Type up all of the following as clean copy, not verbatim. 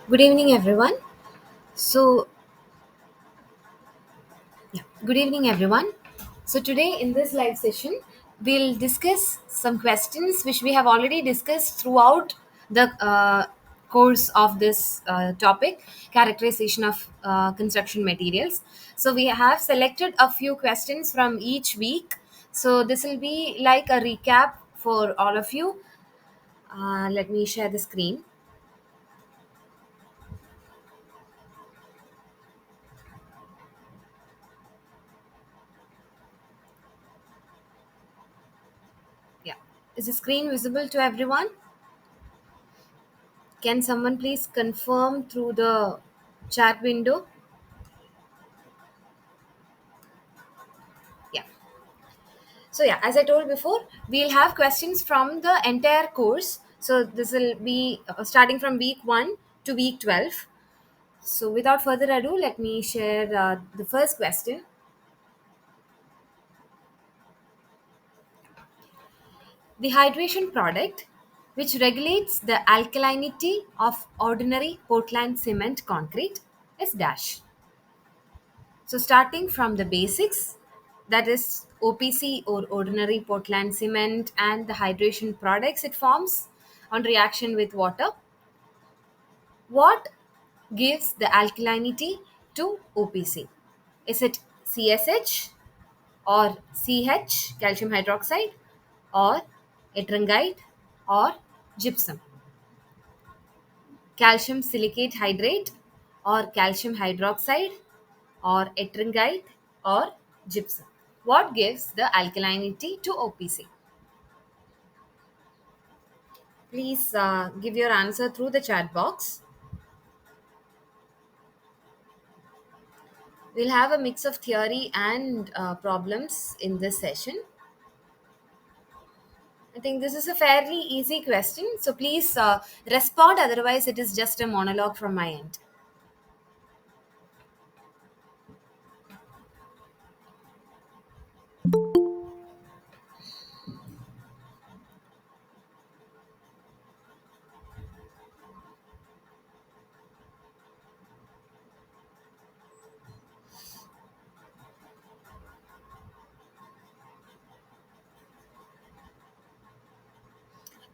Good evening, everyone. So, Good evening, everyone. So, today in this live session, we'll discuss some questions which we have already discussed throughout the course of this topic, characterization of construction materials. So, we have selected a few questions from each week. So, this will be like a recap for all of you. Let me share the screen. Yeah. Is the screen visible to everyone? Can someone please confirm through the chat window? Yeah. So, yeah, as I told before, we'll have questions from the entire course. So, this will be starting from week 1 to week 12. So, without further ado, let me share the first question. The hydration product, which regulates the alkalinity of ordinary Portland cement concrete, is dash. So, starting from the basics, that is OPC or ordinary Portland cement and the hydration products it forms on reaction with water, what gives the alkalinity to OPC? Is it CSH or CH, calcium hydroxide, or ettringite or gypsum? Calcium silicate hydrate or calcium hydroxide or ettringite or gypsum. What gives the alkalinity to OPC? Please give your answer through the chat box. We'll have a mix of theory and problems in this session. I think this is a fairly easy question, so please respond, otherwise, it is just a monologue from my end.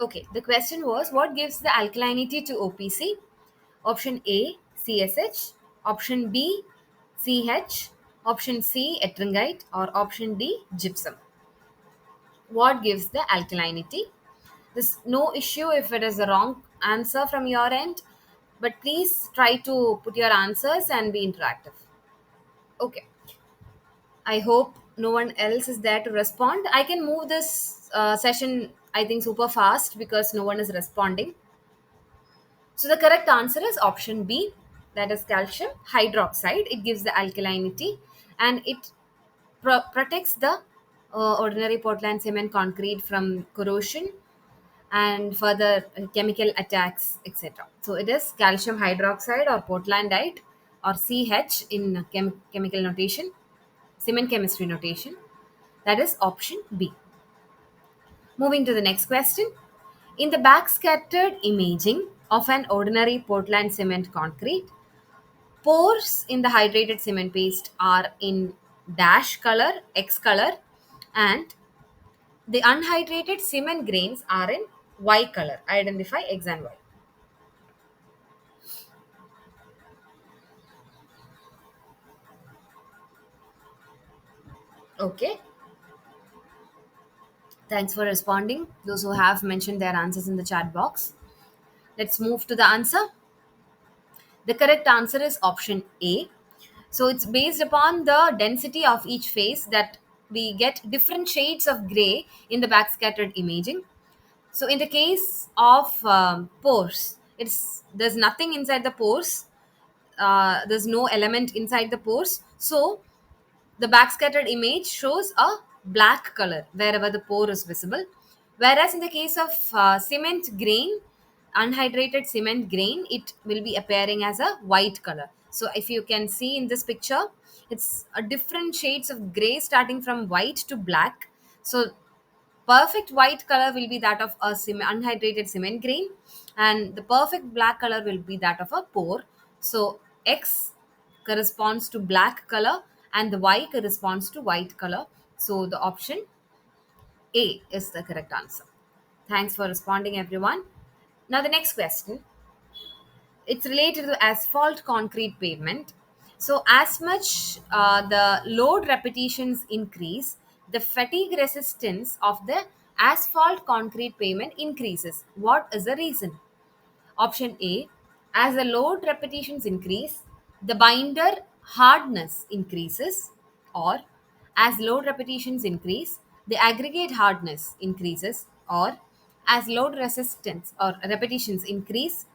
Okay, the question was what gives the alkalinity to OPC? Option A, CSH. Option B, CH. Option C, ettringite. Or option D, gypsum. What gives the alkalinity? There's no issue if it is a wrong answer from your end, but please try to put your answers and be interactive. Okay, I hope no one else is there to respond. I can move this session, I think, super fast because no one is responding. So the correct answer is option B, that is calcium hydroxide. It gives the alkalinity and it protects the ordinary Portland cement concrete from corrosion and further chemical attacks, etc. So it is calcium hydroxide or Portlandite or CH in chemical notation, cement chemistry notation. That is option B. Moving to the next question. In the backscattered imaging of an ordinary Portland cement concrete, pores in the hydrated cement paste are in dash color, X color, and the unhydrated cement grains are in Y color. Identify X and Y. Okay. Thanks for responding. Those who have mentioned their answers in the chat box. Let's move to the answer. The correct answer is option A. So it's based upon the density of each phase that we get different shades of gray in the backscattered imaging. So in the case of pores, it's there's nothing inside the pores. There's no element inside the pores. So the backscattered image shows a black color wherever the pore is visible. Whereas in the case of cement grain, unhydrated cement grain, it will be appearing as a white color. So if you can see in this picture, it's a different shades of gray starting from white to black. So perfect white color will be that of a unhydrated cement grain, and the perfect black color will be that of a pore. So X corresponds to black color and the Y corresponds to white color. So the option A is the correct answer. Thanks for responding, everyone. Now, the next question, it's related to asphalt concrete pavement. So, as much the load repetitions increase, the fatigue resistance of the asphalt concrete pavement increases. What is the reason? Option A, as the load repetitions increase, the binder hardness increases, or as load repetitions increase, the aggregate hardness increases, or as load resistance or repetitions increase,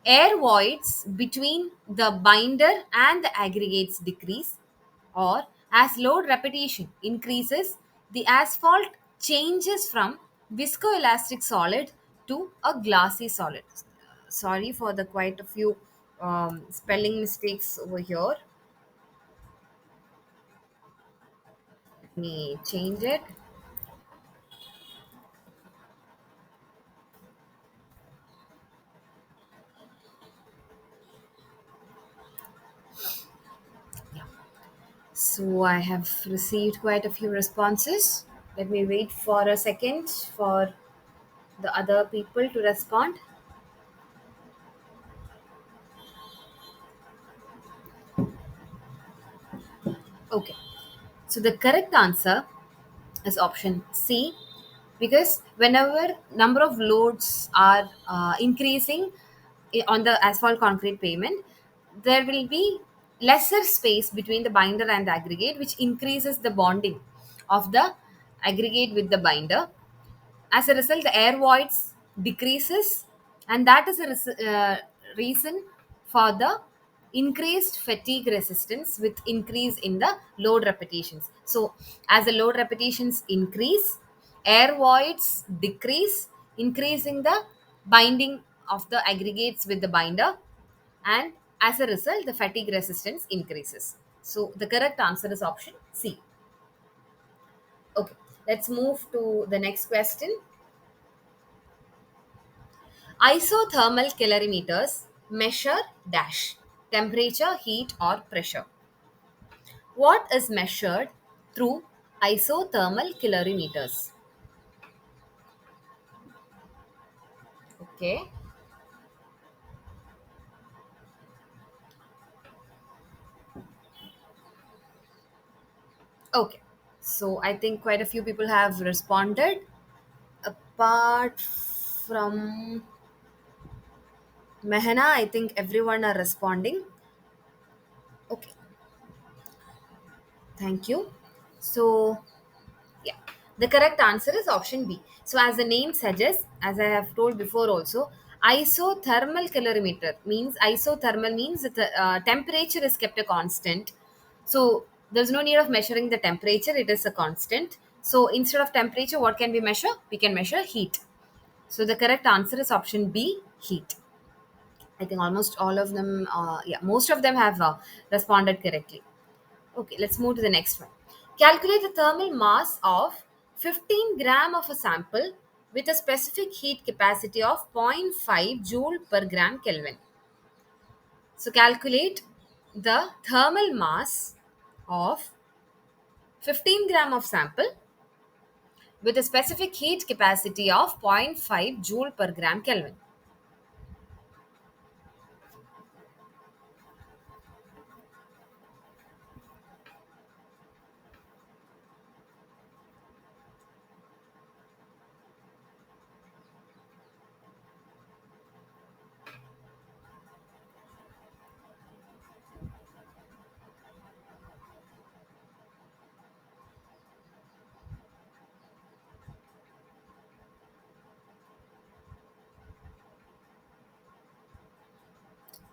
air voids between the binder and the aggregates decrease, or as load repetition increases, the asphalt changes from viscoelastic solid to a glassy solid. Sorry for the quite a few spelling mistakes over here. Let me change it. So I have received quite a few responses. Let me wait for a second for the other people to respond. Okay. So the correct answer is option C, because whenever number of loads are increasing on the asphalt concrete pavement, there will be lesser space between the binder and the aggregate, which increases the bonding of the aggregate with the binder. As a result, the air voids decreases, and that is a reason for the increased fatigue resistance with increase in the load repetitions. So, as the load repetitions increase, air voids decrease, increasing the binding of the aggregates with the binder, and as a result, the fatigue resistance increases. So, the correct answer is option C. Okay, let's move to the next question. Isothermal calorimeters measure dash temperature, heat, or pressure. What is measured through isothermal calorimeters? Okay. Okay. So I think quite a few people have responded. Apart from Mehana, I think everyone are responding. Okay. Thank you. So yeah, the correct answer is option B. So, as the name suggests, as I have told before also, isothermal calorimeter means isothermal means that the temperature is kept a constant. So, there's no need of measuring the temperature, it is a constant. So, instead of temperature, what can we measure? We can measure heat. So, the correct answer is option B, heat. I think almost all of them, yeah, most of them have responded correctly. Okay, let's move to the next one. Calculate the thermal mass of 15 gram of a sample with a specific heat capacity of zero point 0.5 joule per gram Kelvin. So calculate the thermal mass of 15 gram of sample with a specific heat capacity of zero point 0.5 joule per gram Kelvin.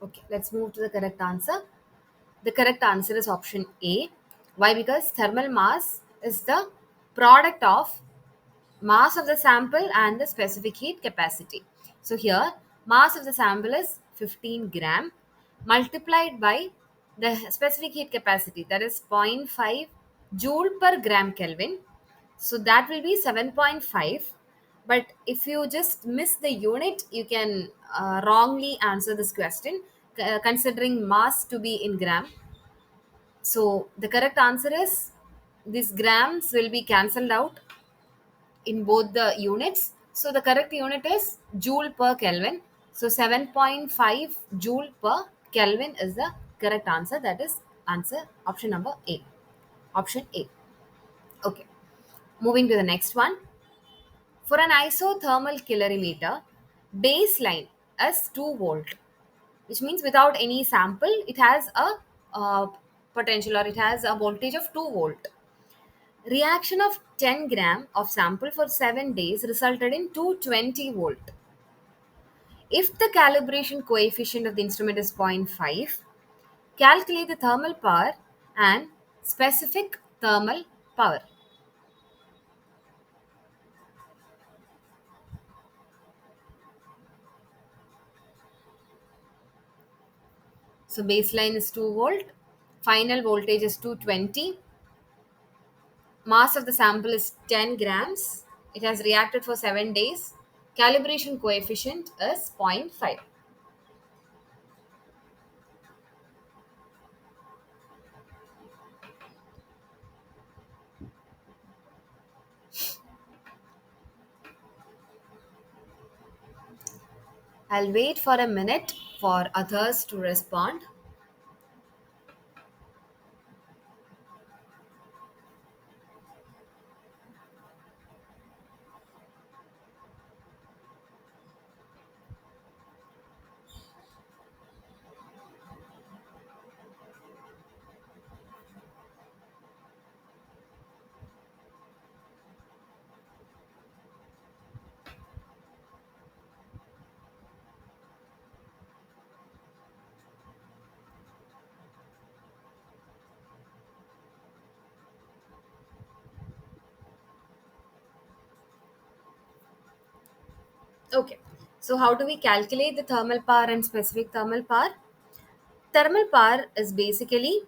Okay, let's move to the correct answer. The correct answer is option A. Why? Because thermal mass is the product of mass of the sample and the specific heat capacity. So here mass of the sample is 15 gram multiplied by the specific heat capacity, that is zero point 0.5 joule per gram Kelvin, So that will be 7.5. But if you just miss the unit, you can wrongly answer this question, considering mass to be in gram. So the correct answer is these grams will be cancelled out in both the units. So the correct unit is joule per Kelvin. So 7.5 joule per Kelvin is the correct answer. That is answer option number A. Option A. Okay. Moving to the next one. For an isothermal calorimeter, baseline is 2 volt, which means without any sample, it has a potential, or it has a voltage of 2 volt. Reaction of 10 gram of sample for 7 days resulted in 220 volt. If the calibration coefficient of the instrument is zero point 0.5, calculate the thermal power and specific thermal power. So baseline is 2 volt, final voltage is 220, mass of the sample is 10 grams, it has reacted for 7 days, calibration coefficient is zero point 0.5. I'll wait for a minute for others to respond. Okay. So how do we calculate the thermal power and specific thermal power? Thermal power is basically,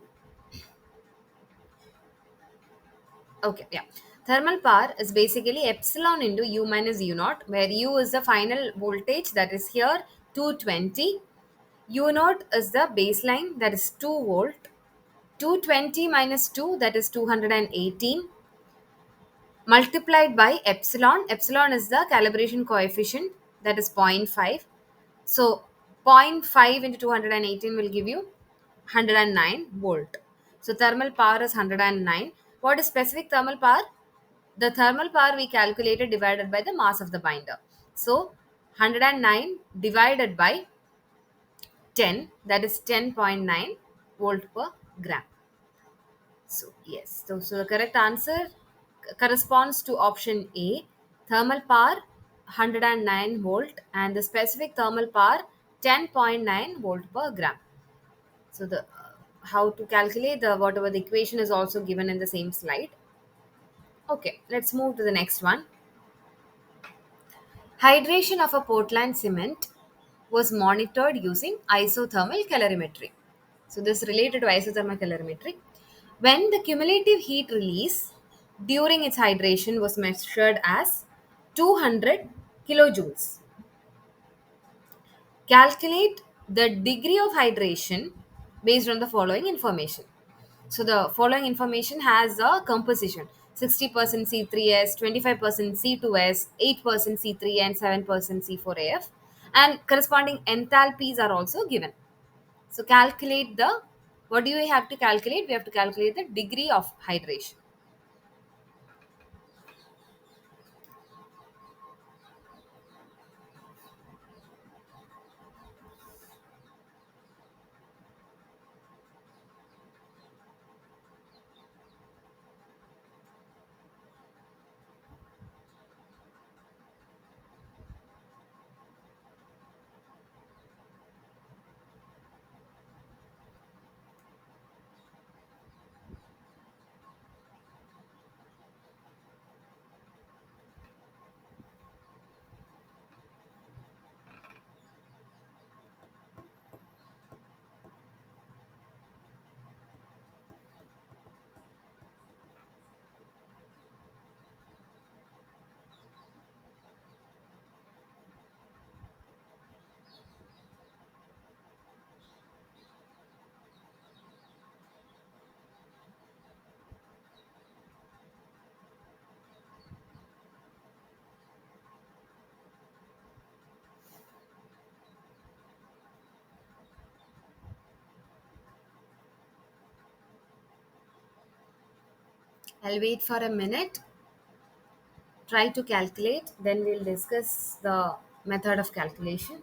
okay, yeah. Thermal power is basically epsilon into U minus U naught, where U is the final voltage, that is here 220. U naught is the baseline, that is 2 volt. 220 minus 2, that is 218, multiplied by epsilon. Epsilon is the calibration coefficient, that is zero point 0.5. So zero point 0.5 into 218 will give you 109 volt. So thermal power is 109. What is specific thermal power? The thermal power we calculated divided by the mass of the binder. So 109 divided by 10, that is 10.9 volt per gram. So yes, so the correct answer corresponds to option A, thermal power 109 volt and the specific thermal power 10.9 volt per gram. So the how to calculate the whatever the equation is also given in the same slide. Okay, let's move to the next one. Hydration of a Portland cement was monitored using isothermal calorimetry. So this is related to isothermal calorimetry. When the cumulative heat release during its hydration was measured as 200 kilojoules. Calculate the degree of hydration based on the following information. So the following information has a composition: 60% C3S, 25% C2S, 8% C3 and 7% C4AF, and corresponding enthalpies are also given. So calculate the, what do we have to calculate? We have to calculate the degree of hydration. I'll wait for a minute. Try to calculate, then we'll discuss the method of calculation.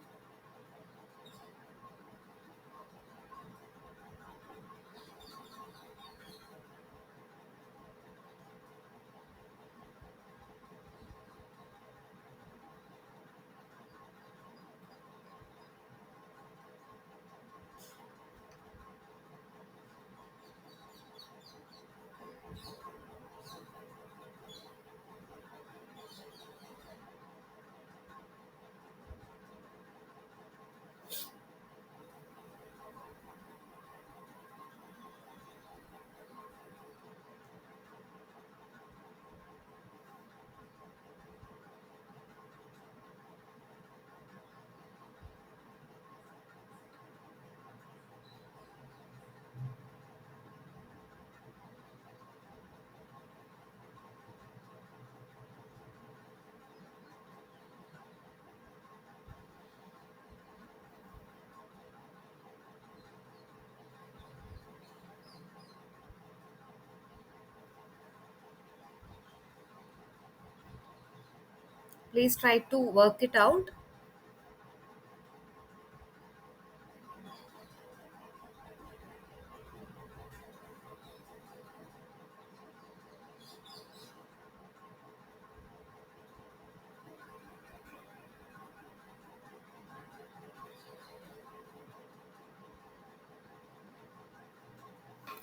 Please try to work it out.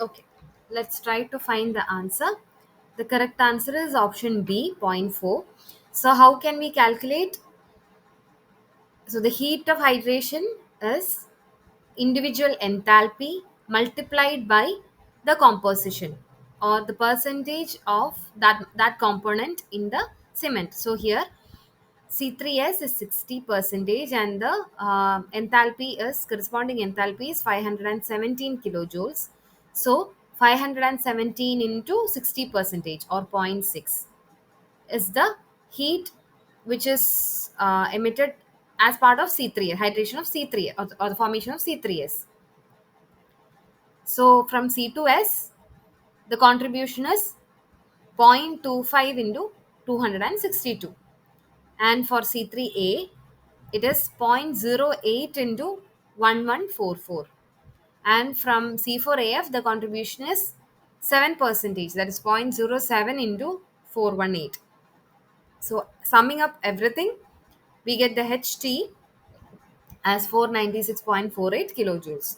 Okay, let's try to find the answer. The correct answer is option B, zero point 0.4. So how can we calculate? So the heat of hydration is individual enthalpy multiplied by the composition or the percentage of that component in the cement. So here C3S is 60 percentage and the enthalpy is corresponding enthalpy is 517 kilojoules. So 517 into 60 percentage or zero point 0.6 is the heat which is emitted as part of C3 hydration of C3 or the formation of C3S. So from C2S the contribution is 0.25 into 262, and for C3A it is 0.08 into 1144, and from C4AF the contribution is 7 percentage, that is 0.07 into 418. So summing up everything, we get the HT as 496.48 kilojoules,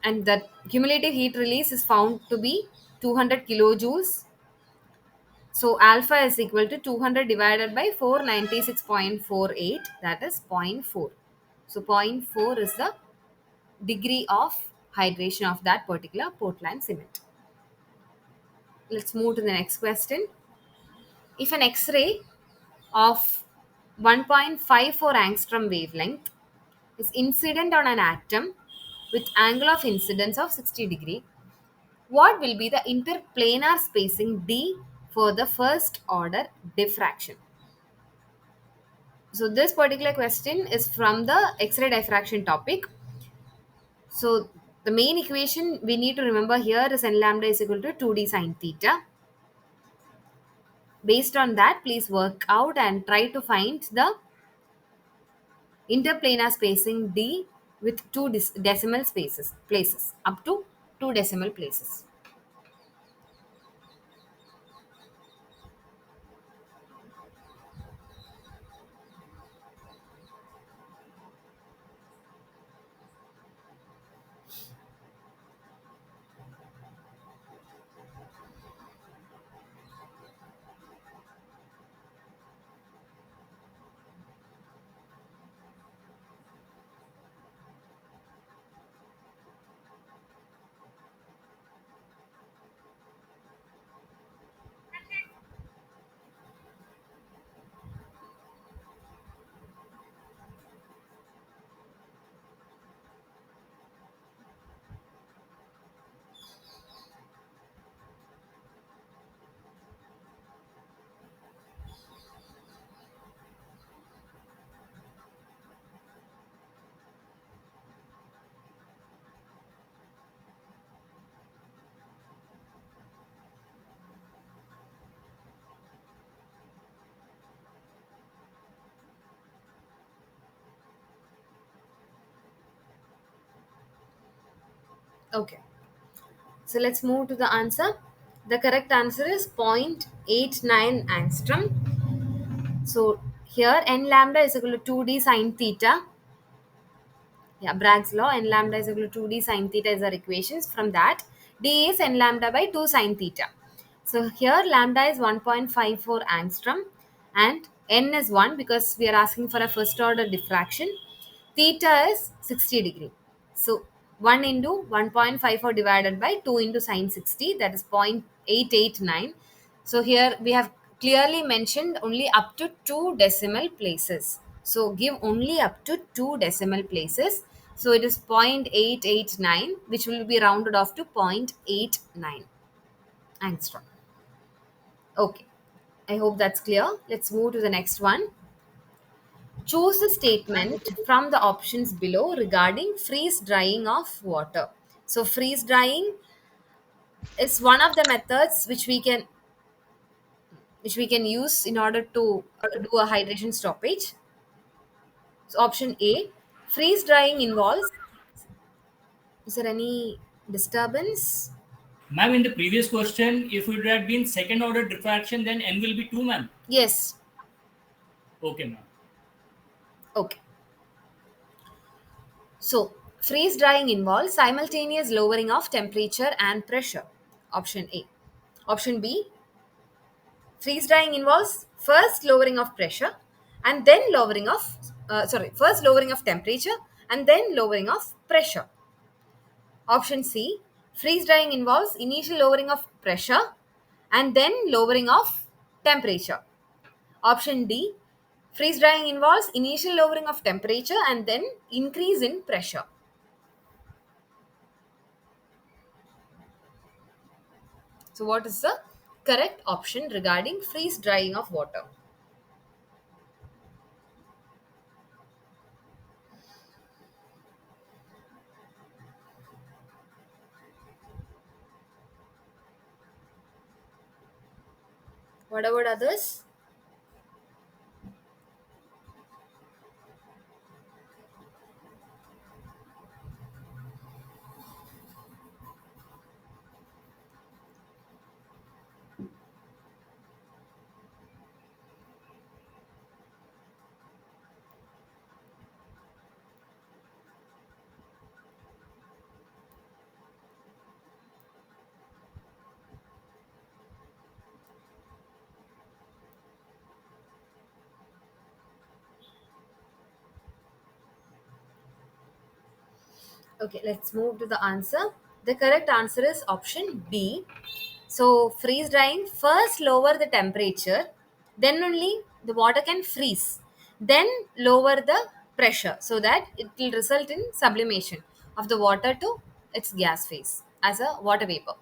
and the cumulative heat release is found to be 200 kilojoules. So alpha is equal to 200 divided by 496.48, that is zero point 0.4. So zero point 0.4 is the degree of hydration of that particular Portland cement. Let's move to the next question. If an X-ray of 1.54 angstrom wavelength is incident on an atom with angle of incidence of 60 degree, what will be the interplanar spacing D for the first order diffraction? So this particular question is from the X-ray diffraction topic. So the main equation we need to remember here is n lambda is equal to 2d sine theta. Based on that, please work out and try to find the interplanar spacing D with two decimal spaces places up to two decimal places. Okay, so let's move to the answer. The correct answer is 0.89 angstrom. So here n lambda is equal to 2d sine theta. Yeah, Bragg's law, n lambda is equal to 2d sine theta is our equations. From that, d is n lambda by 2 sine theta. So here lambda is 1.54 angstrom and n is 1 because we are asking for a first order diffraction. Theta is 60 degree. So 1 into 1.54 divided by 2 into sine 60, that is 0.889. So here we have clearly mentioned only up to 2 decimal places. So give only up to 2 decimal places. So it is 0.889, which will be rounded off to 0.89 angstrom. Okay, I hope that's clear. Let's move to the next one. Choose a statement from the options below regarding freeze drying of water. So freeze drying is one of the methods which we can use in order to do a hydration stoppage. So option A, freeze drying involves. Is there any disturbance? Ma'am, in the previous question, if it had been second order diffraction, then n will be 2, ma'am. Yes. Okay, ma'am. Okay. So freeze drying involves simultaneous lowering of temperature and pressure. Option A. Option B, freeze drying involves first lowering of pressure and then first lowering of temperature and then lowering of pressure. Option C, freeze drying involves initial lowering of pressure and then lowering of temperature. Option D, freeze drying involves initial lowering of temperature and then increase in pressure. So, what is the correct option regarding freeze drying of water? What about others? Okay, let's move to the answer. The correct answer is option B. So, freeze drying first lower the temperature, then only the water can freeze, then lower the pressure so that it will result in sublimation of the water to its gas phase as a water vapor.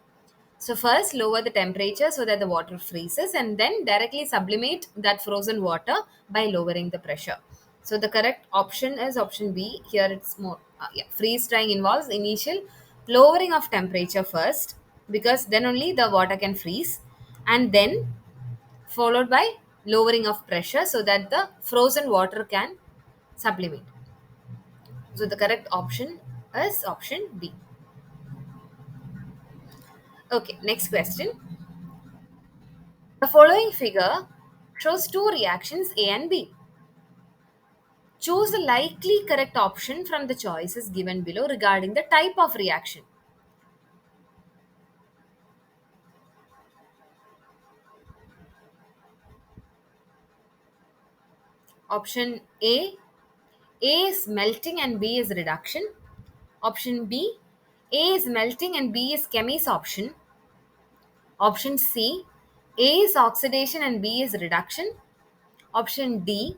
So first lower the temperature so that the water freezes and then directly sublimate that frozen water by lowering the pressure. So the correct option is option B. Here it's more freeze drying involves initial lowering of temperature first because then only the water can freeze and then followed by lowering of pressure so that the frozen water can sublimate. So the correct option is option B. Okay, next question. The following figure shows two reactions A and B. Choose the likely correct option from the choices given below regarding the type of reaction. Option A is melting and B is reduction. Option B, A is melting and B is chemisoption. Option C, A is oxidation and B is reduction. Option D,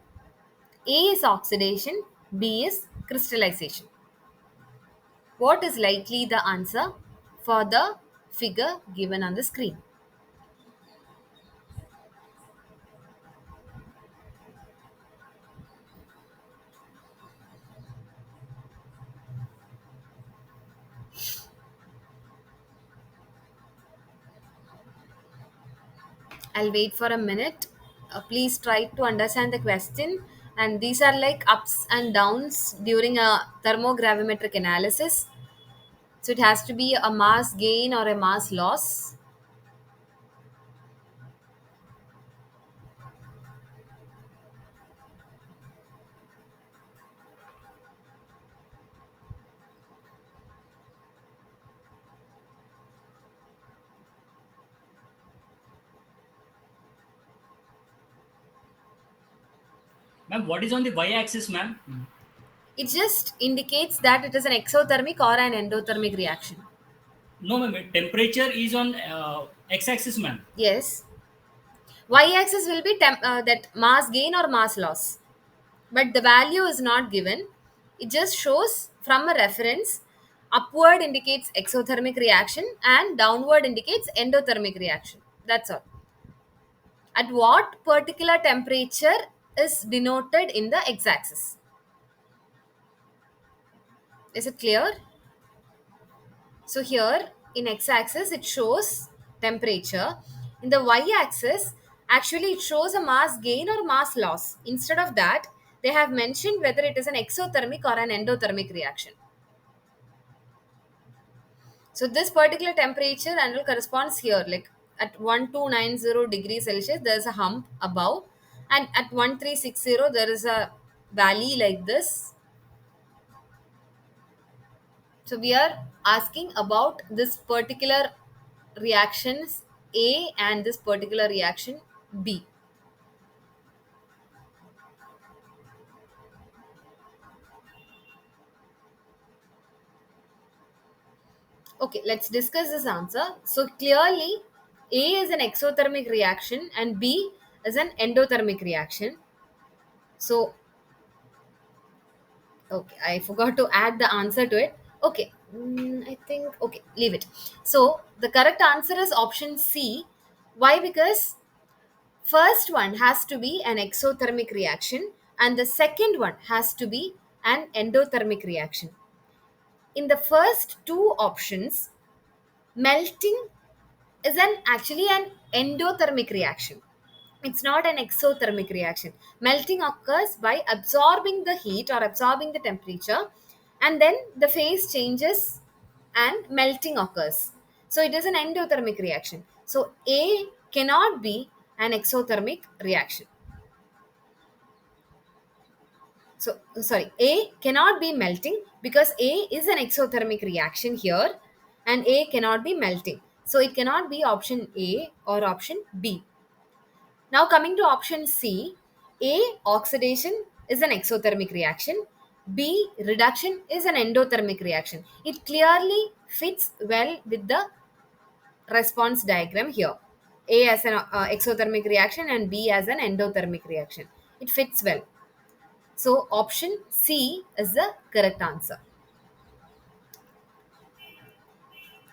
A is oxidation, B is crystallization. What is likely the answer for the figure given on the screen? I'll wait for a minute. Please try to understand the question. And these are like ups and downs during a thermogravimetric analysis. So it has to be a mass gain or a mass loss. Ma'am, what is on the y-axis, ma'am? It just indicates that it is an exothermic or an endothermic reaction. No, ma'am. Temperature is on x-axis, ma'am. Yes. Y-axis will be that mass gain or mass loss. But the value is not given. It just shows from a reference. Upward indicates exothermic reaction and downward indicates endothermic reaction. That's all. At what particular temperature is denoted in the x-axis. Is it clear? So here in x-axis it shows temperature. In the y-axis, actually it shows a mass gain or mass loss. Instead of that, they have mentioned whether it is an exothermic or an endothermic reaction. So this particular temperature angle corresponds here, like at 1290 degrees Celsius, there is a hump above, and at 1360 there is a valley like this. So we are asking about this particular reactions A and this particular reaction B. Okay, let's discuss this answer. So clearly, A is an exothermic reaction and B is an endothermic reaction. So, okay, I forgot to add the answer to it. Okay, I think, okay, leave it. So, the correct answer is option C. Why? Because first one has to be an exothermic reaction and the second one has to be an endothermic reaction. In the first two options, melting is an actually an endothermic reaction. It's not an exothermic reaction. Melting occurs by absorbing the heat or absorbing the temperature, and then the phase changes and melting occurs. So it is an endothermic reaction. So A cannot be an exothermic reaction. So sorry, A cannot be melting because A is an exothermic reaction here and A cannot be melting. So it cannot be option A or option B. Now coming to option C, A oxidation is an exothermic reaction, B reduction is an endothermic reaction. It clearly fits well with the response diagram here. A as an exothermic reaction and B as an endothermic reaction. It fits well. So option C is the correct answer.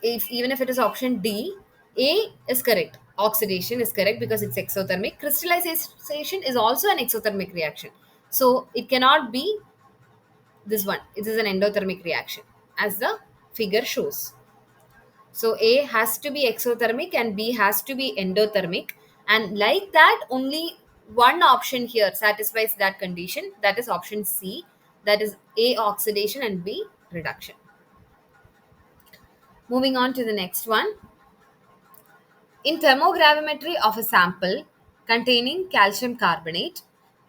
If even if it is option D, A is correct. Oxidation is correct because it's exothermic. Crystallization is also an exothermic reaction. So it cannot be this one. It is an endothermic reaction as the figure shows. So A has to be exothermic and B has to be endothermic. And like that, only one option here satisfies that condition. That is option C. That is A oxidation and B reduction. Moving on to the next one. In thermogravimetry of a sample containing calcium carbonate,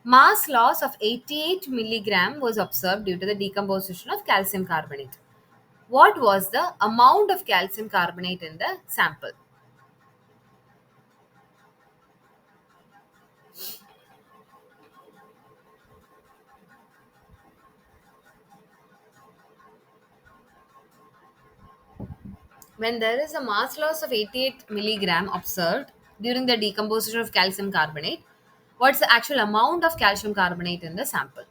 mass loss of 88 milligram was observed due to the decomposition of calcium carbonate. What was the amount of calcium carbonate in the sample? When there is a mass loss of 88 milligram observed during the decomposition of calcium carbonate, what's the actual amount of calcium carbonate in the sample?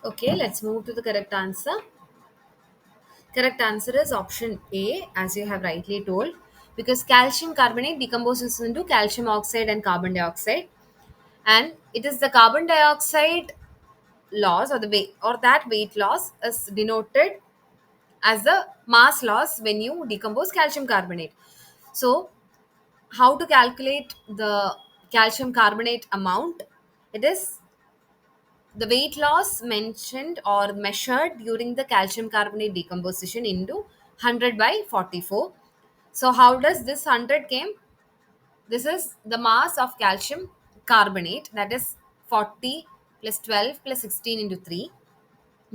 Okay, let's move to the correct answer. Correct answer is option A, as you have rightly told, because calcium carbonate decomposes into calcium oxide and carbon dioxide, and it is the carbon dioxide loss or the weight or that weight loss is denoted as the mass loss when you decompose calcium carbonate. So, how to calculate the calcium carbonate amount? It is the weight loss mentioned or measured during the calcium carbonate decomposition into 100 by 44. So how does this 100 came? This is the mass of calcium carbonate, that is 40 plus 12 plus 16 into 3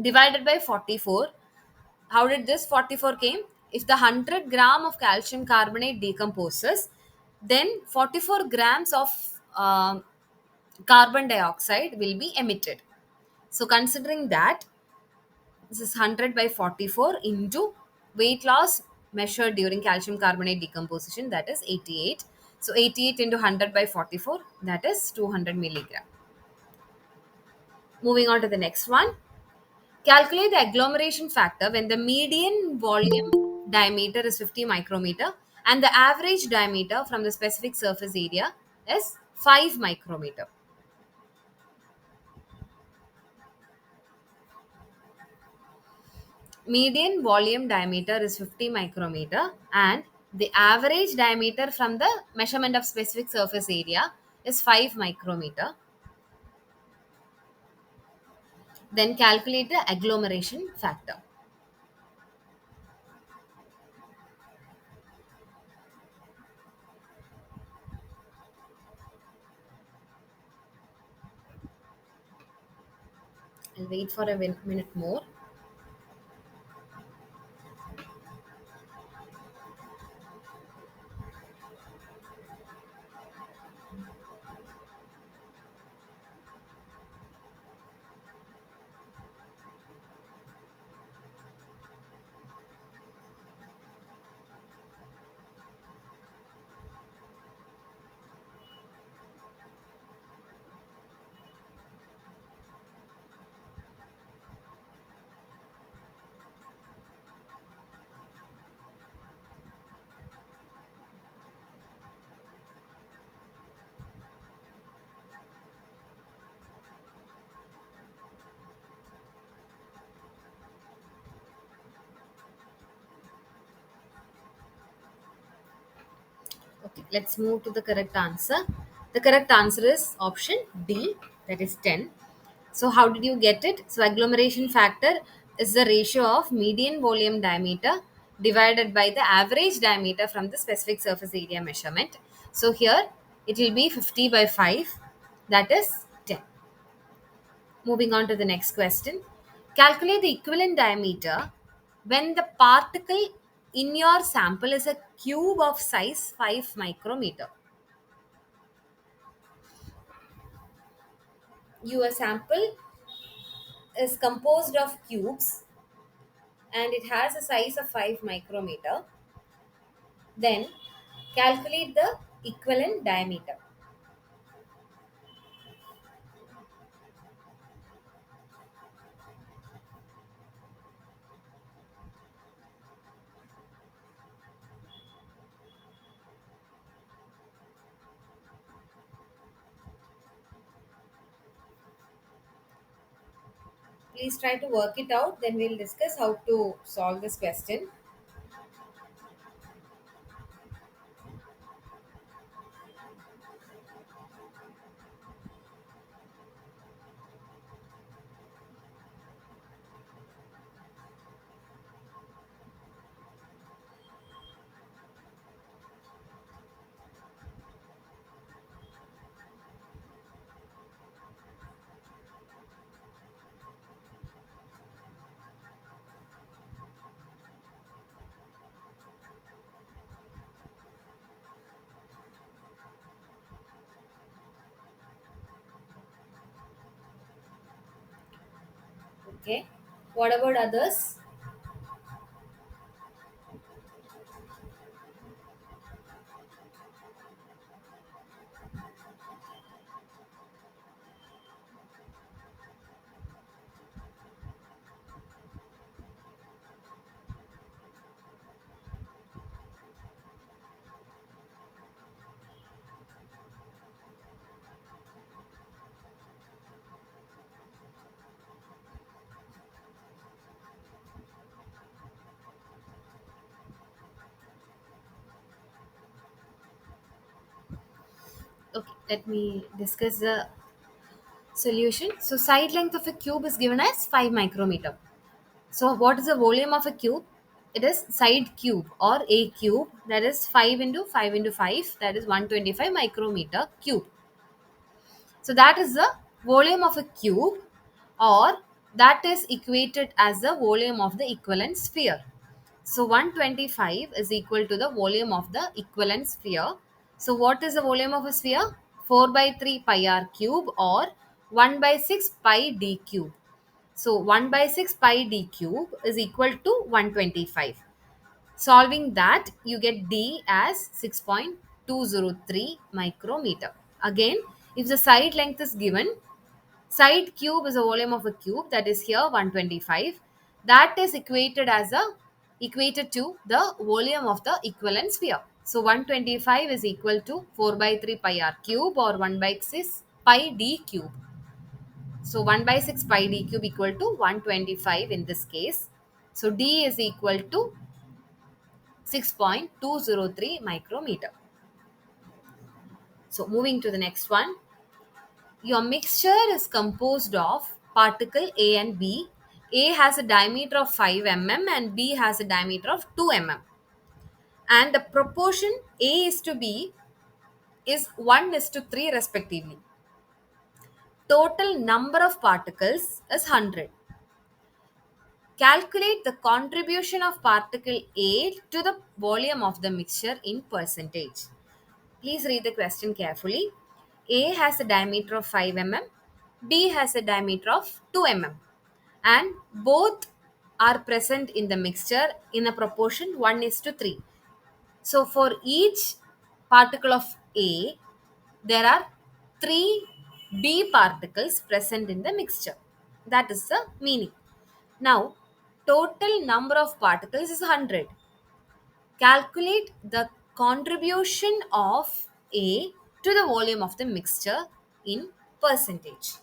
divided by 44. How did this 44 came? If the 100 gram of calcium carbonate decomposes, then 44 grams of carbon dioxide will be emitted. So considering that, this is 100 by 44 into weight loss measured during calcium carbonate decomposition, that is 88. So 88 into 100 by 44, that is 200 milligram. Moving on to the next one. Calculate the agglomeration factor when the median volume diameter is 50 micrometer and the average diameter from the specific surface area is 5 micrometer. Median volume diameter is 50 micrometer and the average diameter from the measurement of specific surface area is 5 micrometer. Then calculate the agglomeration factor. I'll wait for a minute more. Okay, let's move to the correct answer. The correct answer is option D, that is 10. So, how did you get it? So, agglomeration factor is the ratio of median volume diameter divided by the average diameter from the specific surface area measurement. So, here it will be 50 by 5, that is 10. Moving on to the next question. Calculate the equivalent diameter when the particle in your sample is a cube of size 5 micrometer. Your sample is composed of cubes and it has a size of 5 micrometer. Then calculate the equivalent diameter. Please try to work it out, then we'll discuss how to solve this question. Okay. What about others? Let me discuss the solution. So side length of a cube is given as 5 micrometer. So what is the volume of a cube? It is side cube or a cube, that is 5 into 5 into 5, that is 125 micrometer cube. So that is the volume of a cube, or that is equated as the volume of the equivalent sphere. So 125 is equal to the volume of the equivalent sphere. So what is the volume of a sphere? 4 by 3 pi r cube or 1 by 6 pi d cube. So 1 by 6 pi d cube is equal to 125. Solving that, you get d as 6.203 micrometer. Again, if the side length is given, side cube is the volume of a cube, that is here 125. That is equated to the volume of the equivalent sphere. So 125 is equal to 4 by 3 pi r cube or 1 by 6 pi d cube. So 1 by 6 pi d cube equal to 125 in this case. So d is equal to 6.203 micrometer. So moving to the next one. Your mixture is composed of particle A and B. A has a diameter of 5 mm and B has a diameter of 2 mm. And the proportion A is to B is 1 is to 3 respectively. Total number of particles is 100. Calculate the contribution of particle A to the volume of the mixture in percentage. Please read the question carefully. A has a diameter of 5 mm, B has a diameter of 2 mm, and both are present in the mixture in a proportion 1 is to 3. So for each particle of A, there are 3 B particles present in the mixture. That is the meaning. Now, total number of particles is 100. Calculate the contribution of A to the volume of the mixture in percentage.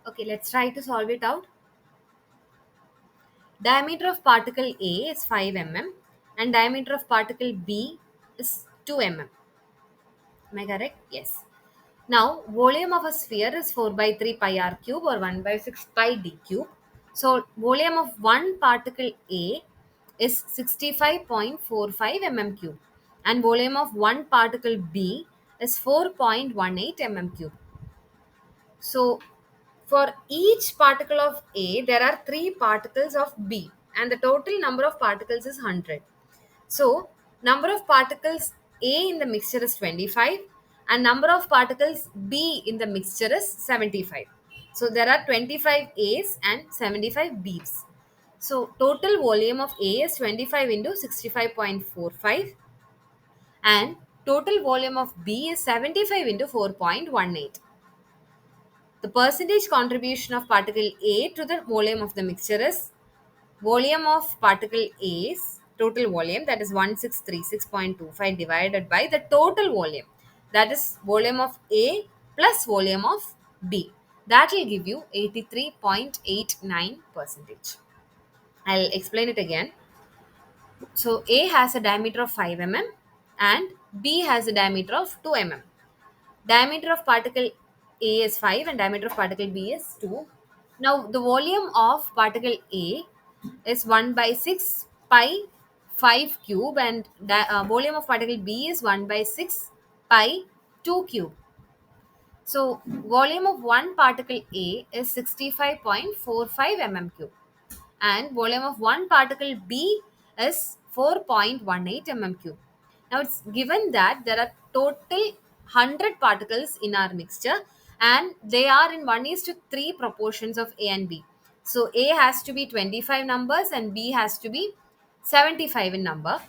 Okay, let's try to solve it out. Diameter of particle A is 5 mm and diameter of particle B is 2 mm. Am I correct? Yes. Now, volume of a sphere is 4 by 3 pi r cube or 1 by 6 pi d cube. So, volume of one particle A is 65.45 mm cube and volume of one particle B is 4.18 mm cube. So, for each particle of A, there are 3 particles of B and the total number of particles is 100. So, Number of particles A in the mixture is 25 and number of particles B in the mixture is 75. So there are 25 A's and 75 B's. So total volume of A is 25 into 65.45 and total volume of B is 75 into 4.18. The percentage contribution of particle A to the volume of the mixture is volume of particle A's total volume, that is 1636.25, divided by the total volume, that is volume of A plus volume of B. That will give you 83.89 percentage. I'll explain it again. So A has a diameter of 5 mm and B has a diameter of 2 mm. Diameter of particle A is 5 and diameter of particle B is 2. Now the volume of particle A is 1 by 6 pi 5 cube and volume of particle B is 1 by 6 pi 2 cube. So volume of one particle A is 65.45 mm cube and volume of one particle B is 4.18 mm cube. Now it's given that there are total 100 particles in our mixture and they are in 1 is to 3 proportions of A and B. So A has to be 25 numbers and B has to be 75 in number.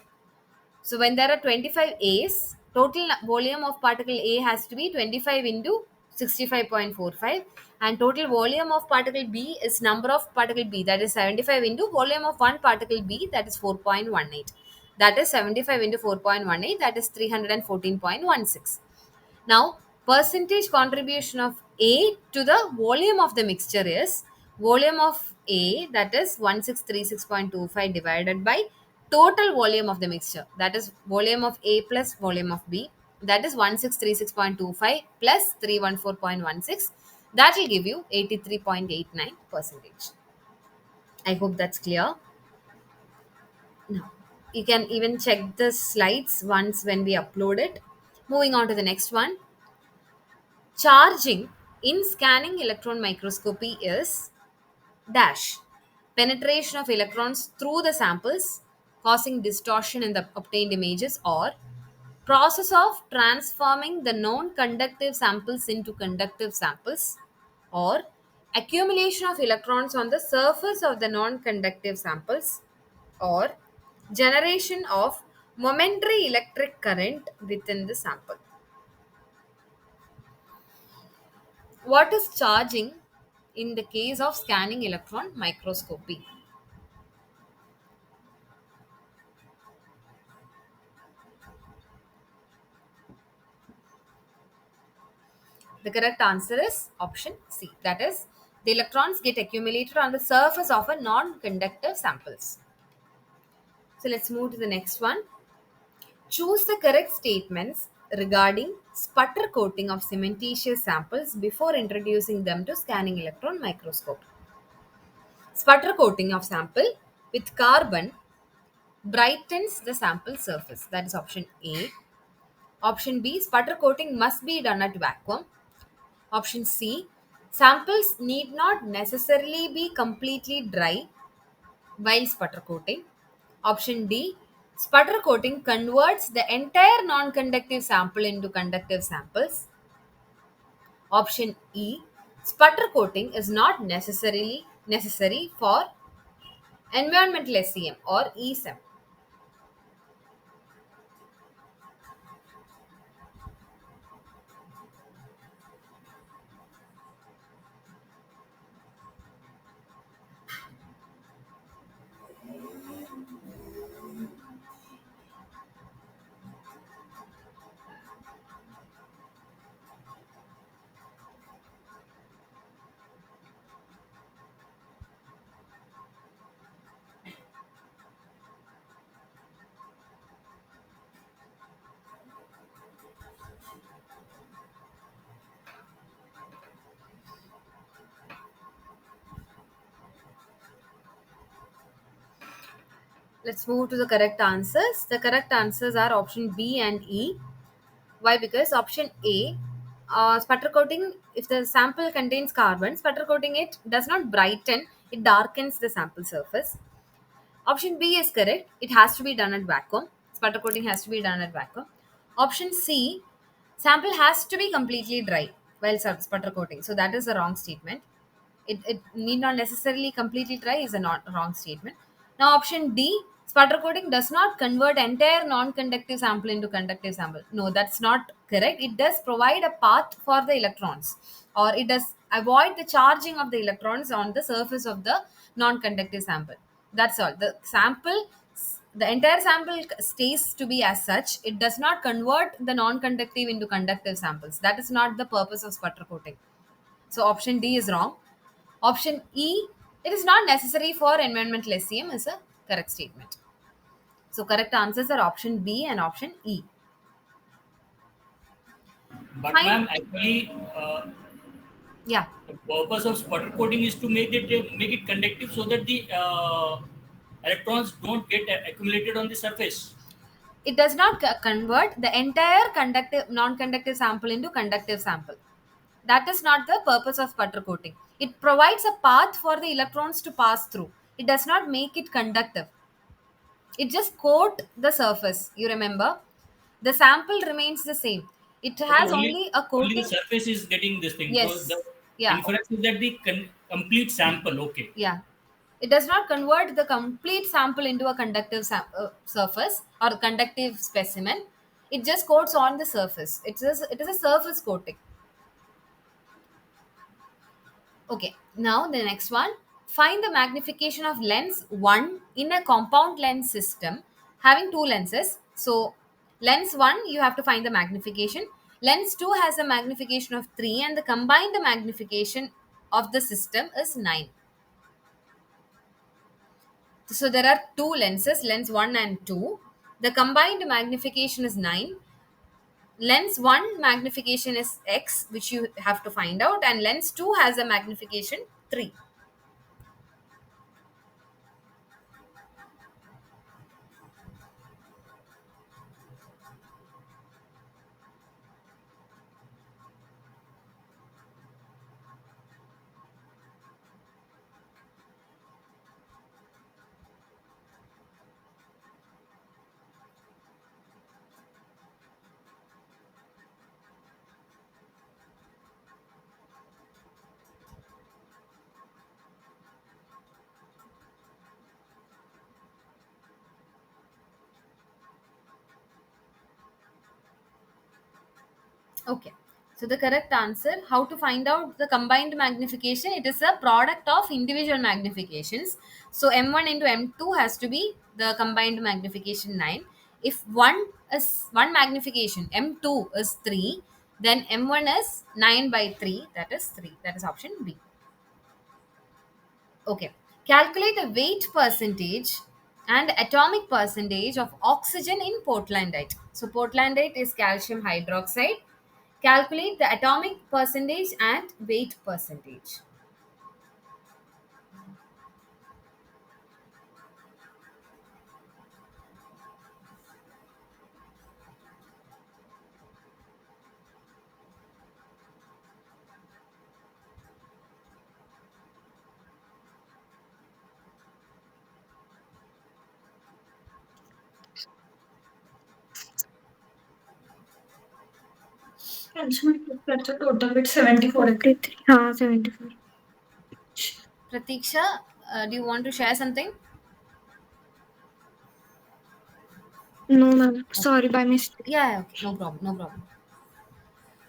So when there are 25 A's, total volume of particle A has to be 25 into 65.45 and total volume of particle B is number of particle B, that is 75 into volume of one particle B, that is 4.18. That is 75 into 4.18, that is 314.16. Now, percentage contribution of A to the volume of the mixture is volume of A, that is 1636.25, divided by total volume of the mixture, that is volume of A plus volume of B, that is 1636.25 plus 314.16. That will give you 83.89 percentage. I hope that's clear. Now, you can even check the slides once when we upload it. Moving on to the next one. Charging in scanning electron microscopy is dash penetration of electrons through the samples causing distortion in the obtained images, or process of transforming the non-conductive samples into conductive samples, or accumulation of electrons on the surface of the non-conductive samples, or generation of momentary electric current within the sample. What is charging in the case of scanning electron microscopy? The correct answer is option C. That is, the electrons get accumulated on the surface of a non-conductive samples. So let's move to the next one. Choose the correct statements regarding sputter coating of cementitious samples before introducing them to scanning electron microscope. Sputter coating of sample with carbon brightens the sample surface. That is option A. Option B, sputter coating must be done at vacuum. Option C, samples need not necessarily be completely dry while sputter coating. Option D, sputter coating converts the entire non-conductive sample into conductive samples. Option E, sputter coating is not necessarily necessary for environmental SEM or ESEM. Let's move to the correct answers. The correct answers are option B and E. Why? Because option A, sputter coating, if the sample contains carbon, sputter coating it does not brighten, it darkens the sample surface. Option B is correct. It has to be done at vacuum. Sputter coating has to be done at vacuum. Option C, sample has to be completely dry while sputter coating. So that is a wrong statement. It need not necessarily completely dry is a not wrong statement. Now option D, sputter coating does not convert entire non-conductive sample into conductive sample. No, that's not correct. It does provide a path for the electrons, or it does avoid the charging of the electrons on the surface of the non-conductive sample. That's all. The entire sample stays to be as such. It does not convert the non-conductive into conductive samples. That is not the purpose of sputter coating. So option D is wrong. Option E, it is not necessary for environmental SCM is a correct statement. So correct answers are option B and option E. But Fine. ma'am, actually, Yeah. the purpose of sputter coating is to make it conductive so that the electrons don't get accumulated on the surface. It does not convert the entire conductive non-conductive sample into conductive sample. That is not the purpose of sputter coating. It provides a path for the electrons to pass through. It does not make it conductive. It just coat the surface. You remember? The sample remains the same. It Okay, has only a only the coating. surface is getting this thing. So the Yes. Yeah. inference is that the complete sample. Okay. Yeah. It does not convert the complete sample into a conductive surface or conductive specimen. It just coats on the surface. It is a surface coating. Okay, now the next one. Find the magnification of lens 1 in a compound lens system having two lenses. So, lens 1, you have to find the magnification. Lens 2 has a magnification of 3, and the combined magnification of the system is 9. So, there are two lenses, lens 1 and 2. The combined magnification is 9. Lens 1 magnification is x, which you have to find out, and lens 2 has a magnification 3. Okay. So the correct answer, how to find out the combined magnification? It is a product of individual magnifications. So M1 into M2 has to be the combined magnification 9. If one magnification, M2 is 3, then M1 is 9 by 3, that is 3. That is option B. Okay. Calculate the weight percentage and atomic percentage of oxygen in Portlandite. So Portlandite is calcium hydroxide. Calculate the atomic percentage and weight percentage. That's a total with 74. 43. हाँ 74. Pratiksha, do you want to share something? No, ma'am. Sorry, by mistake. Yeah, yeah, okay. No problem. No problem.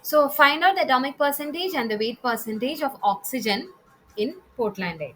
So find out the atomic percentage and the weight percentage of oxygen in Portlandite.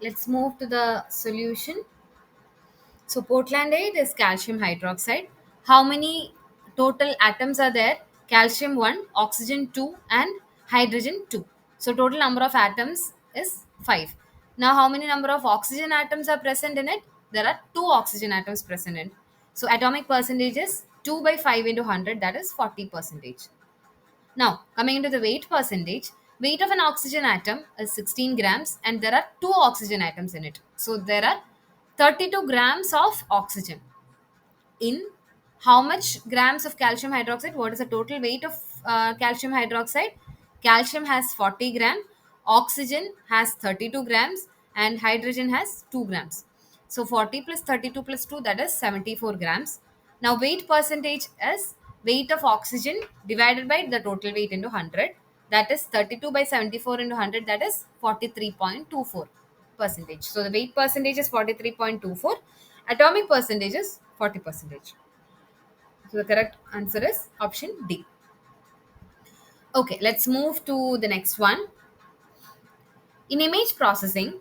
let's move to the solution. So Portlandate is calcium hydroxide. How many total atoms are there? Calcium 1, oxygen 2, and hydrogen 2. So total number of atoms is 5. Now how many number of oxygen atoms are present in it? There are 2 oxygen atoms present in it. So atomic percentage is 2 by 5 into 100, that is 40 percentage. Now, coming into the weight percentage, weight of an oxygen atom is 16 grams and there are 2 oxygen atoms in it. So, there are 32 grams of oxygen. In how much grams of calcium hydroxide? What is the total weight of calcium hydroxide? Calcium has 40 gram, oxygen has 32 grams, and hydrogen has 2 grams. So 40 plus 32 plus 2, that is 74 grams. Now weight percentage is weight of oxygen divided by the total weight into 100. That is 32 by 74 into 100, that is 43.24 percentage. So the weight percentage is 43.24. Atomic percentage is 40 percentage. So the correct answer is option D. Okay, let's move to the next one. In image processing,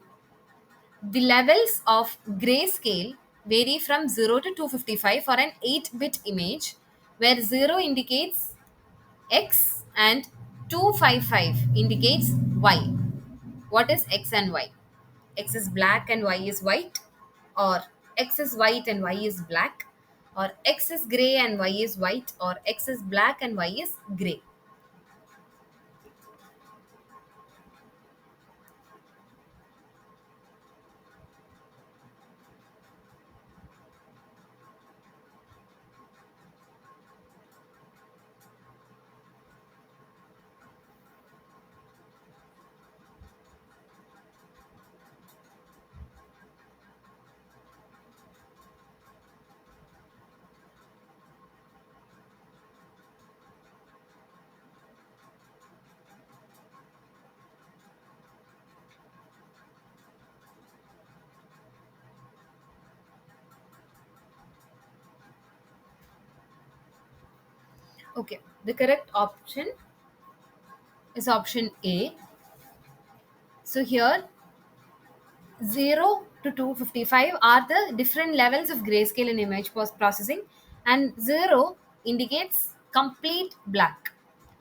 the levels of grayscale vary from 0 to 255 for an 8-bit image, where 0 indicates X and 255 indicates Y. What is X and Y? X is black and Y is white, or X is white and Y is black, or X is gray and Y is white, or X is black and Y is gray. Okay, the correct option is option A. So here 0 to 255 are the different levels of grayscale in image processing, and 0 indicates complete black,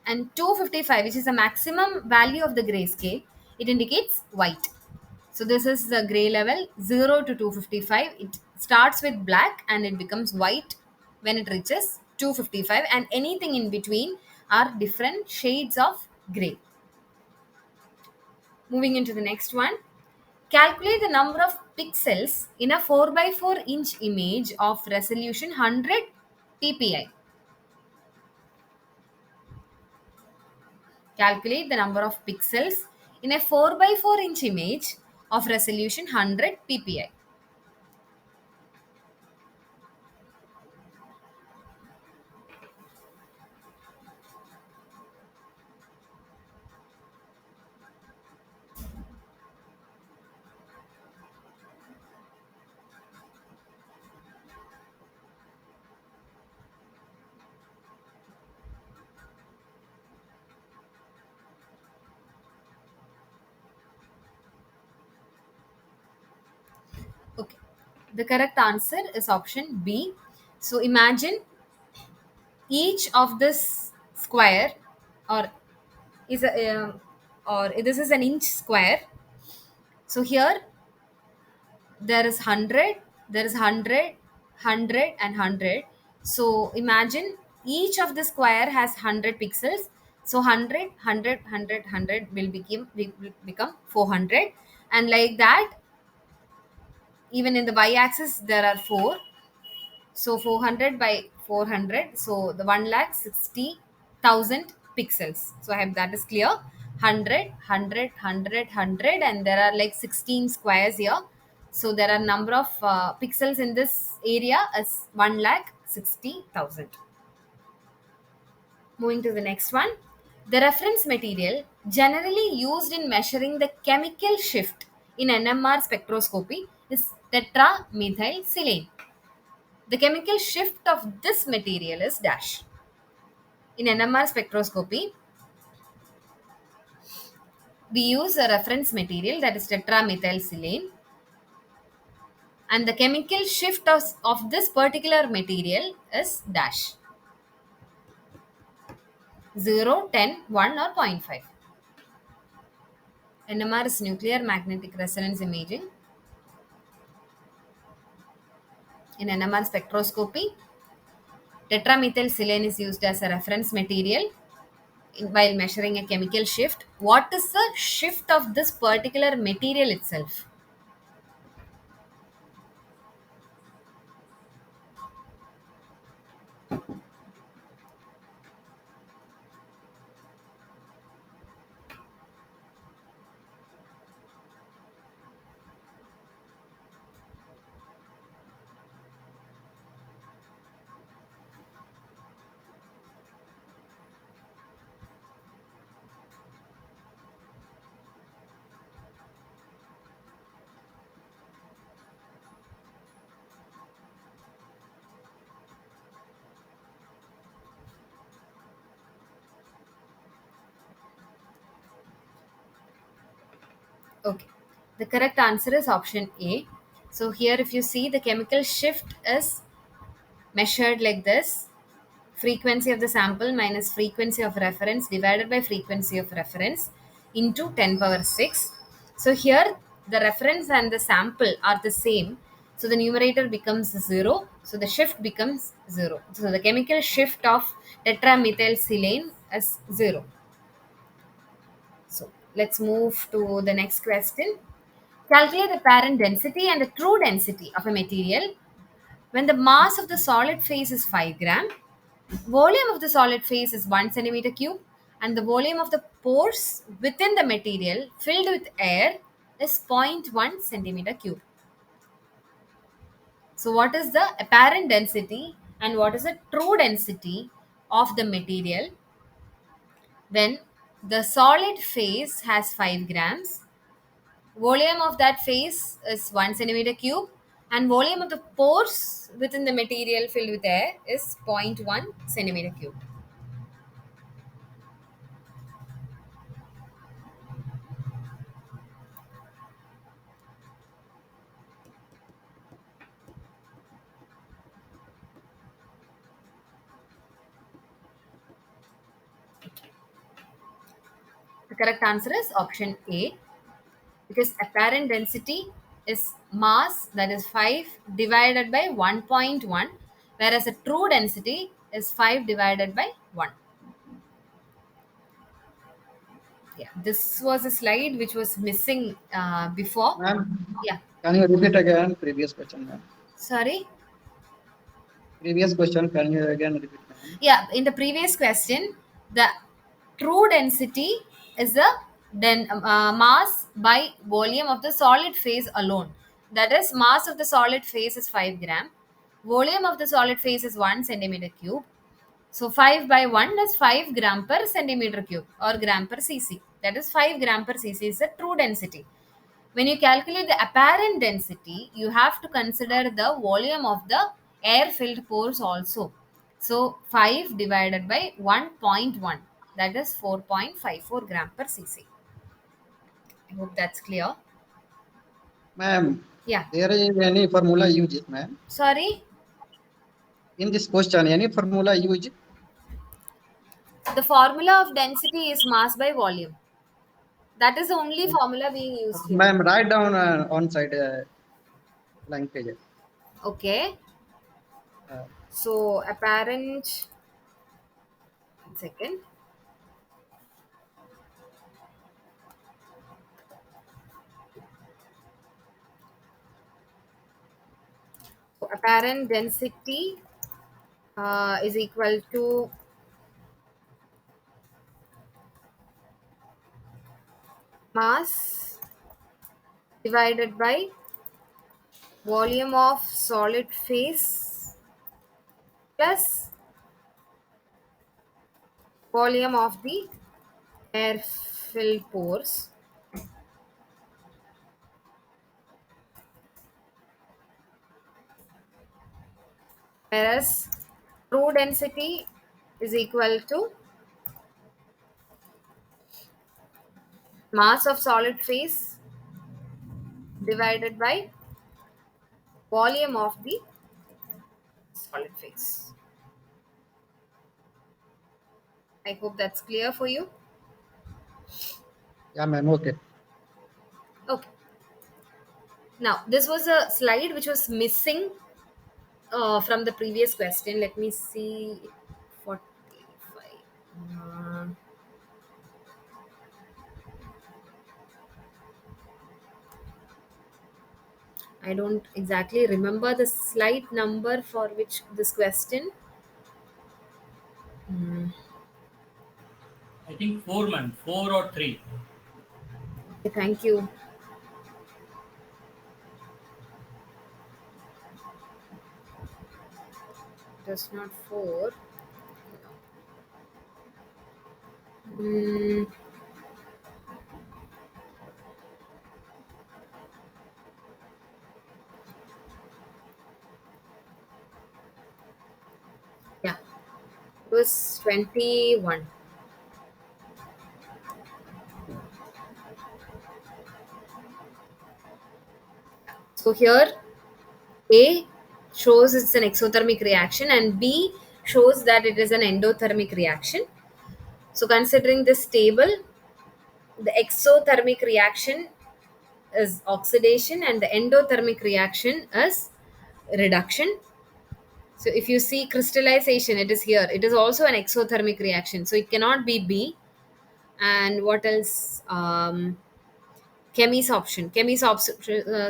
and 255, which is the maximum value of the grayscale, it indicates white. So this is the gray level 0 to 255. It starts with black and it becomes white when it reaches 255, and anything in between are different shades of gray. Moving into the next one. Calculate the number of pixels in a 4 by 4 inch image of resolution 100 ppi. Calculate the number of pixels in a 4 by 4 inch image of resolution 100 ppi. Okay. The correct answer is option B. So imagine each of this square, or is a or this is an inch square. So here there is 100, there is 100, 100 and 100. So imagine each of the square has 100 pixels. So 100, 100, 100, 100 will become 400, and like that, even in the y axis there are 4. So 400 by 400, so the 1,60,000 pixels. So I have that is clear. 100, 100, 100, 100, and there are like 16 squares here. So there are number of pixels in this area as 1,60,000. Moving to the next one. The reference material generally used in measuring the chemical shift in NMR spectroscopy is tetramethylsilane. The chemical shift of this material is dash. In NMR spectroscopy, We use a reference material, that is tetramethylsilane, and the chemical shift of this particular material is dash 0, 10, 1, or zero point 0.5. NMR is nuclear magnetic resonance imaging. In NMR spectroscopy, tetramethylsilane is used as a reference material while measuring a chemical shift. What is the shift of this particular material itself? Okay. The correct answer is option A. So here if you see, the chemical shift is measured like this: frequency of the sample minus frequency of reference divided by frequency of reference into 10 power 6. So here the reference and the sample are the same. So the numerator becomes 0. So the shift becomes 0. So the chemical shift of tetramethylsilane is 0. So let's move to the next question. Calculate the apparent density and the true density of a material when the mass of the solid phase is 5 gram, volume of the solid phase is 1 centimeter cube, and the volume of the pores within the material filled with air is zero point 0.1 centimeter cube. So what is the apparent density and what is the true density of the material when the solid phase has 5 grams, volume of that phase is 1 centimeter cube, and volume of the pores within the material filled with air is zero point 0.1 centimeter cube? The correct answer is option A, because apparent density is mass, that is 5 divided by 1.1, whereas the true density is 5 divided by 1. Yeah, this was a slide which was missing before. Ma'am, Yeah, can you repeat again previous question, ma'am? sorry. Previous question, can you again repeat, ma'am? Yeah, in the previous question, the true density is the mass by volume of the solid phase alone. That is, mass of the solid phase is 5 gram, volume of the solid phase is 1 centimeter cube. So 5 by 1 is 5 gram per centimeter cube or gram per cc. That is 5 gram per cc is the true density. When you calculate the apparent density, you have to consider the volume of the air filled pores also. So 5 divided by 1.1, that is 4.54 gram per cc. I hope that's clear. Ma'am, Yeah. there is any formula used, ma'am? Sorry, In this question, any formula used? the formula of density is mass by volume. That is the only formula being used here. Ma'am, write down on side language. Okay. Uh, So apparent, one second. So apparent density is equal to mass divided by volume of solid phase plus volume of the air filled pores, whereas true density is equal to Mass of solid phase divided by volume of the solid phase. I hope that's clear for you. Yeah, ma'am. Okay. Okay. Now, this was a slide which was missing from the previous question. Let me see. 45. I don't exactly remember the slide number for which this question. Hmm. I think four, man, four or three. Okay, thank you. Just not four. Mm, yeah, it was 21. So here A shows it's an exothermic reaction and B shows that it is an endothermic reaction. So considering this table, the exothermic reaction is oxidation and the endothermic reaction is reduction. So if you see crystallization, it is here. It is also an exothermic reaction. So it cannot be B. And what else? Chemis option.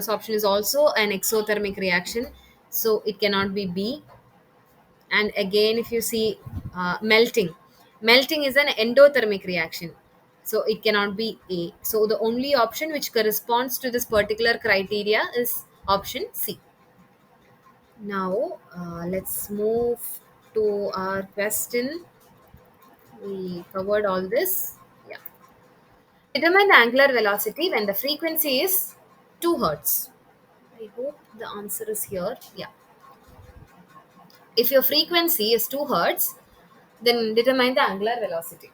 Option is also an exothermic reaction. So it cannot be B. And again, if you see melting is an endothermic reaction. So it cannot be A. So the only option which corresponds to this particular criteria is option C. Now, let's move to our question. We covered all this. Yeah. Determine the angular velocity when the frequency is 2 hertz. I hope the answer is here. Yeah. If your frequency is 2 hertz, then determine the angular velocity.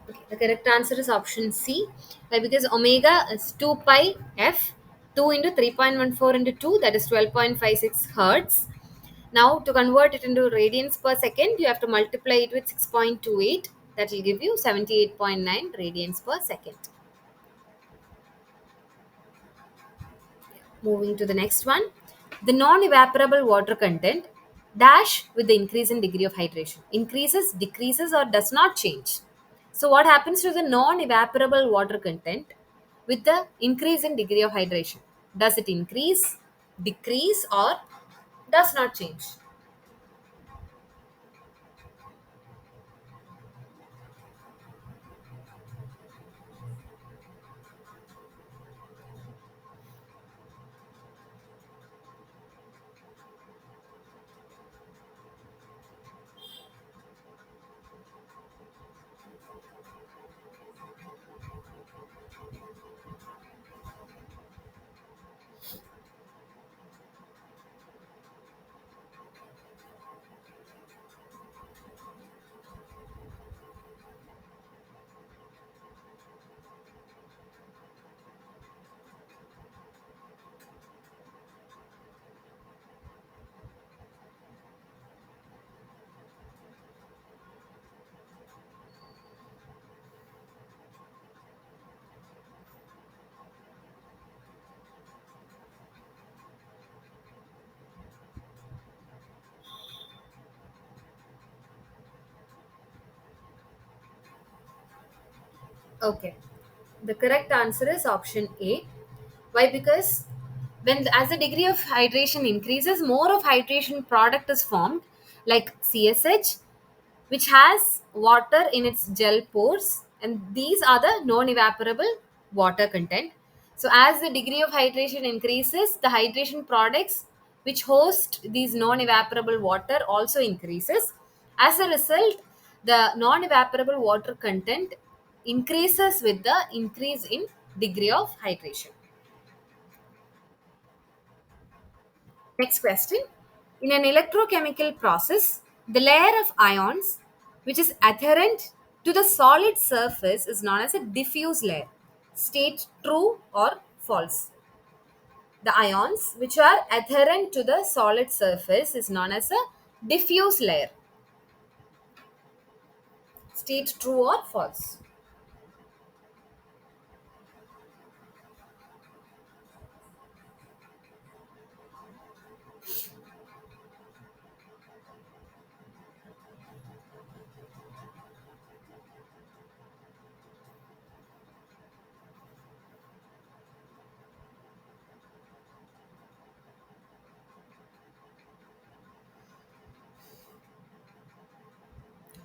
Okay, the correct answer is option C. Why? Because omega is 2 pi f, 2 into 3.14 into 2, that is 12.56 hertz. Now, to convert it into radians per second, you have to multiply it with 6.28. That will give you 78.9 radians per second. Moving to the next one. The non-evaporable water content dash with the increase in degree of hydration. Increases, decreases, or does not change. So what happens to the non-evaporable water content with the increase in degree of hydration? Does it increase, decrease, or does not change? Okay. The correct answer is option A. Why? Because when as the degree of hydration increases, more of hydration product is formed, like CSH, which has water in its gel pores, and these are the non-evaporable water content. So as the degree of hydration increases, the hydration products which host these non-evaporable water also increases. As a result, the non-evaporable water content increases with the increase in degree of hydration. Next question. In an electrochemical process, the layer of ions which is adherent to the solid surface is known as a diffuse layer. State true or false. The ions which are adherent to the solid surface is known as a diffuse layer. State true or false.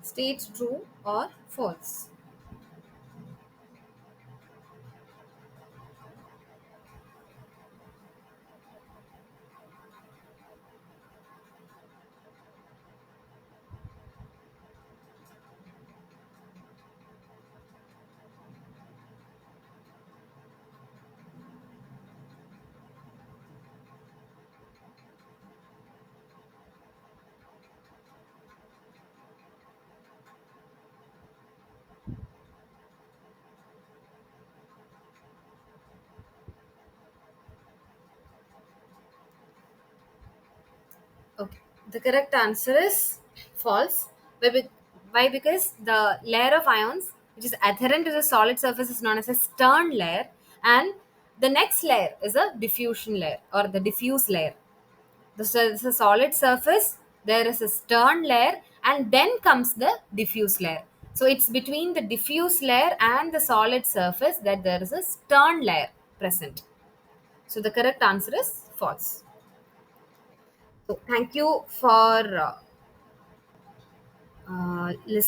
State true or false. Okay. The correct answer is false. Why? Why? Because the layer of ions, which is adherent to the solid surface, is known as a stern layer, and the next layer is a diffusion layer or the diffuse layer. This is a solid surface. There is a stern layer, and then comes the diffuse layer. So it's between the diffuse layer and the solid surface that there is a stern layer present. So the correct answer is false. So thank you for listening.